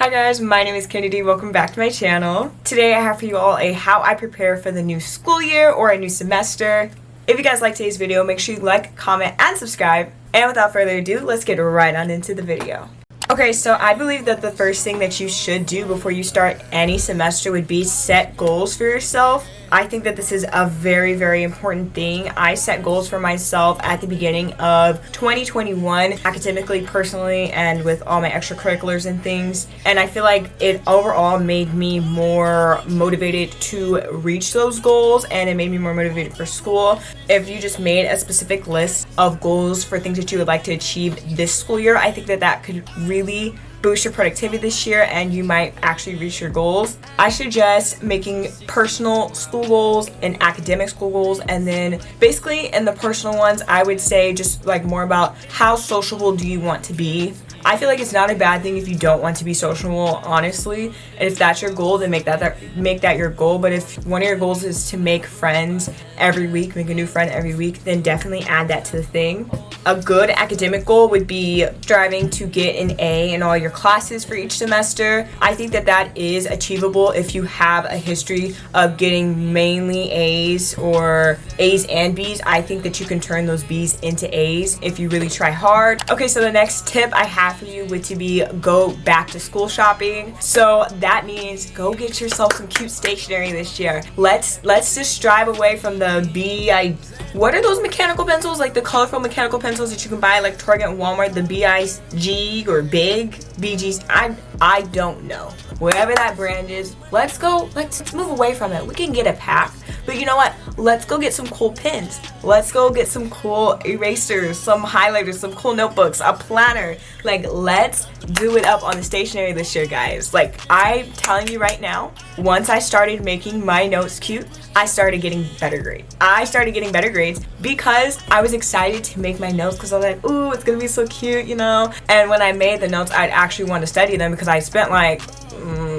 Hi guys, my name is Kennedy. Welcome back to my channel. Today I have for you all a how I prepare for the new school year or a new semester. If you guys like today's video, make sure you like, comment, and subscribe. And without further ado, let's get right on into the video. Okay, so I believe that the first thing that you should do before you start any semester would be set goals for yourself. I think that this is a very, very important thing. I set goals for myself at the beginning of 2021, academically, personally, and with all my extracurriculars and things. And I feel like it overall made me more motivated to reach those goals, and it made me more motivated for school. If you just made a specific list of goals for things that you would like to achieve this school year, I think that that could really boost your productivity this year and you might actually reach your goals. I suggest making personal school goals and academic school goals, and then basically in the personal ones I would say just like more about how sociable do you want to be. I feel like it's not a bad thing if you don't want to be sociable, honestly. And if that's your goal, then make that your goal. But if one of your goals is to make friends every week, make a new friend every week, then definitely add that to the thing. A good academic goal would be striving to get an A in all your classes for each semester. I think that that is achievable if you have a history of getting mainly A's or A's and B's. I think that you can turn those B's into A's if you really try hard. Okay, so the next tip I have for you would to be go back to school shopping. So that means go get yourself some cute stationery this year. Let's just strive away from the what are those mechanical pencils, like the colorful mechanical pencils that you can buy like Target and Walmart, the BIG or big BGs, I don't know, wherever that brand is. Let's move away from it. We can get a pack, but you know what, let's go get some cool pens, let's go get some cool erasers, some highlighters, some cool notebooks, a planner. Like, let's do it up on the stationery this year, guys. Like, I'm telling you right now, once I started making my notes cute, I started getting better grades. I started getting better grades because I was excited to make my notes because I was like, ooh, it's gonna be so cute, you know? And when I made the notes, I'd actually want to study them because I spent like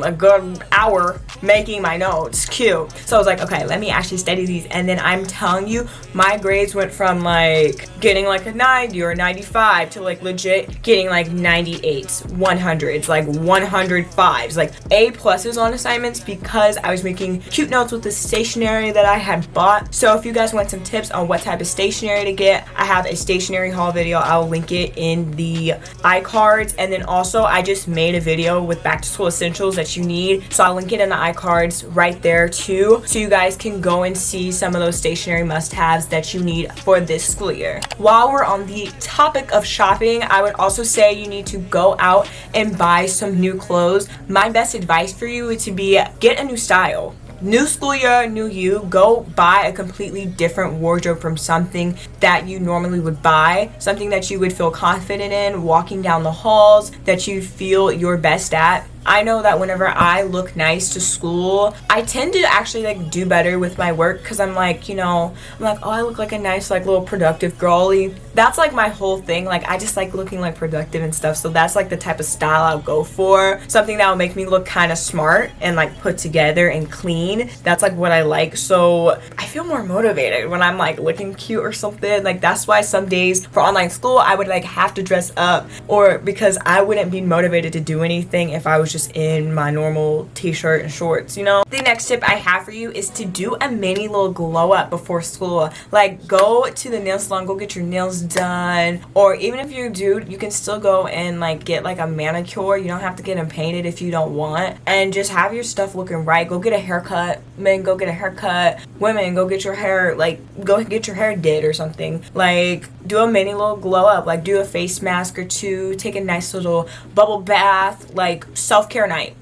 a good hour making my notes cute. So I was like, okay, let me actually study these. And then I'm telling you, my grades went from like getting like a 90 or 95 to like legit getting like 98s, 100s, like 105s, like A pluses on assignments because I was making cute notes with the stationery that I had bought. So if you guys want some tips on what type of stationery to get, I have a stationery haul video. I'll link it in the iCards. And then also I just made a video with back to school essentials that you need, so I'll link it in the iCards right there too, so you guys can go and see some of those stationery must-haves that you need for this school year. While we're on the topic of shopping, I would also say you need to go out and buy some new clothes. My best advice for you is to be get a new style. New school year, new you. Go buy a completely different wardrobe from something that you normally would buy, something that you would feel confident in walking down the halls, that you feel your best at. I know that whenever I look nice to school, I tend to actually like do better with my work because I'm like, you know, I'm like, oh, I look like a nice like little productive girly. That's like my whole thing. Like, I just like looking like productive and stuff. So that's like the type of style I'll go for. Something that will make me look kind of smart and like put together and clean. That's like what I like. So I feel more motivated when I'm like looking cute or something. Like, that's why some days for online school I would like have to dress up, or because I wouldn't be motivated to do anything if I was just in my normal t-shirt and shorts, you know? The next tip I have for you is to do a mini little glow up before school. Like, go to the nail salon, go get your nails done, or even if you're a dude, you can still go and like get like a manicure. You don't have to get them painted if you don't want, and just have your stuff looking right. Go get a haircut. Men, go get a haircut. Women, go get your hair, like, go get your hair did or something. Like, do a mini little glow up. Like, do a face mask or two, take a nice little bubble bath, like self-care night.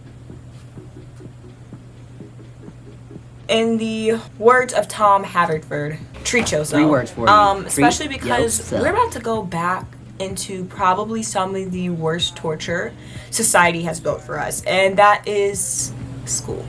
In the words of Tom Haverford, treat yourself. 3 words for you. Especially because we're about to go back into probably some of the worst torture society has built for us, and that is school.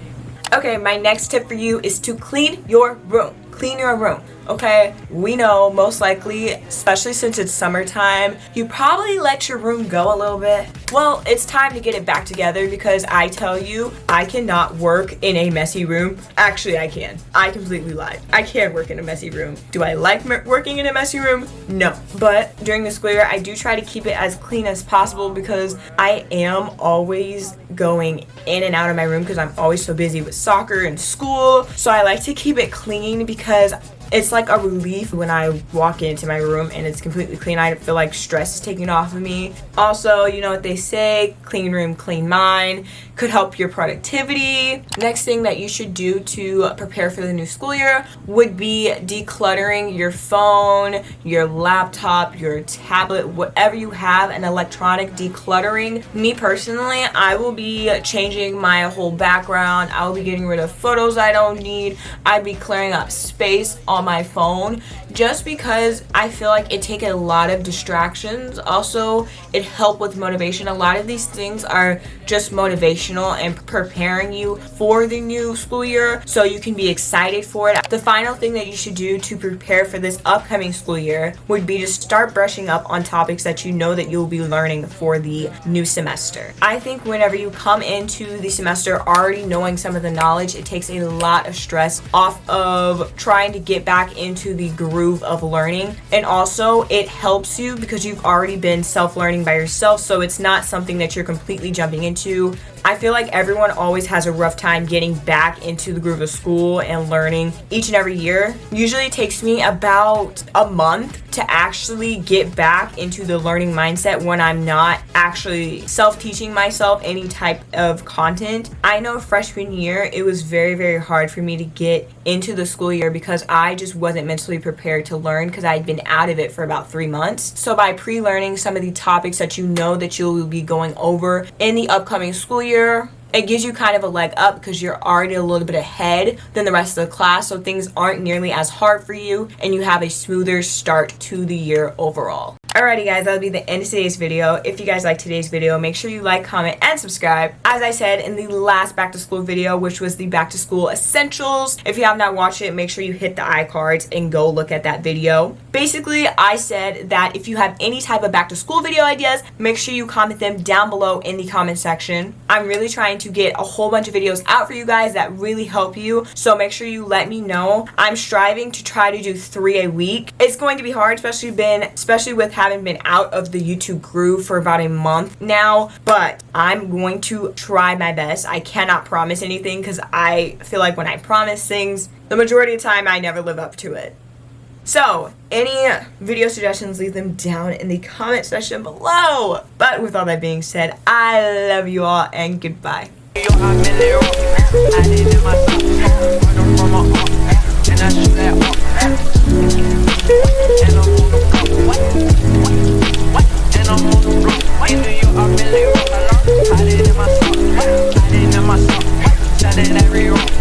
Okay, my next tip for you is to clean your room. Clean your room. Okay, we know most likely, especially since it's summertime, you probably let your room go a little bit. Well, it's time to get it back together because I tell you, I cannot work in a messy room. Actually, I can. I completely lied. I can work in a messy room. Do I like working in a messy room? No. But during the school year, I do try to keep it as clean as possible because I am always going in and out of my room because I'm always so busy with soccer and school. So I like to keep it clean because it's like a relief when I walk into my room and it's completely clean. I feel like stress is taken off of me. Also, you know what they say, clean room, clean mind, could help your productivity. Next thing that you should do to prepare for the new school year would be decluttering your phone, your laptop, your tablet, whatever you have, an electronic decluttering. Me personally, I will be changing my whole background. I will be getting rid of photos I don't need. I'd be clearing up space on my phone just because I feel like it takes a lot of distractions. Also, it helps with motivation. A lot of these things are just motivational and preparing you for the new school year so you can be excited for it. The final thing that you should do to prepare for this upcoming school year would be to start brushing up on topics that you know that you'll be learning for the new semester. I think whenever you come into the semester already knowing some of the knowledge, it takes a lot of stress off of trying to get back into the groove of learning. And also it helps you because you've already been self-learning by yourself, so it's not something that you're completely jumping into. I feel like everyone always has a rough time getting back into the groove of school and learning each and every year. Usually it takes me about a month to actually get back into the learning mindset when I'm not actually self-teaching myself any type of content. I know freshman year it was very, very hard for me to get into the school year because I just wasn't mentally prepared to learn because I'd been out of it for about 3 months. So by pre-learning some of the topics that you know that you'll be going over in the upcoming school year, it gives you kind of a leg up because you're already a little bit ahead than the rest of the class, so things aren't nearly as hard for you and you have a smoother start to the year overall. Alrighty guys, that'll be the end of today's video. If you guys like today's video, make sure you like, comment, and subscribe. As I said in the last back to school video, which was the back to school essentials, if you have not watched it, make sure you hit the iCards and go look at that video. Basically, I said that if you have any type of back to school video ideas, make sure you comment them down below in the comment section. I'm really trying to get a whole bunch of videos out for you guys that really help you, so make sure you let me know. I'm striving to try to do 3 a week. It's going to be hard, especially with having been out of the YouTube groove for about a month now, but I'm going to try my best. I cannot promise anything because I feel like when I promise things, the majority of the time I never live up to it. So, any video suggestions, leave them down in the comment section below. But with all that being said, I love you all and goodbye. I did in my sock, I did in my sock, I did every room.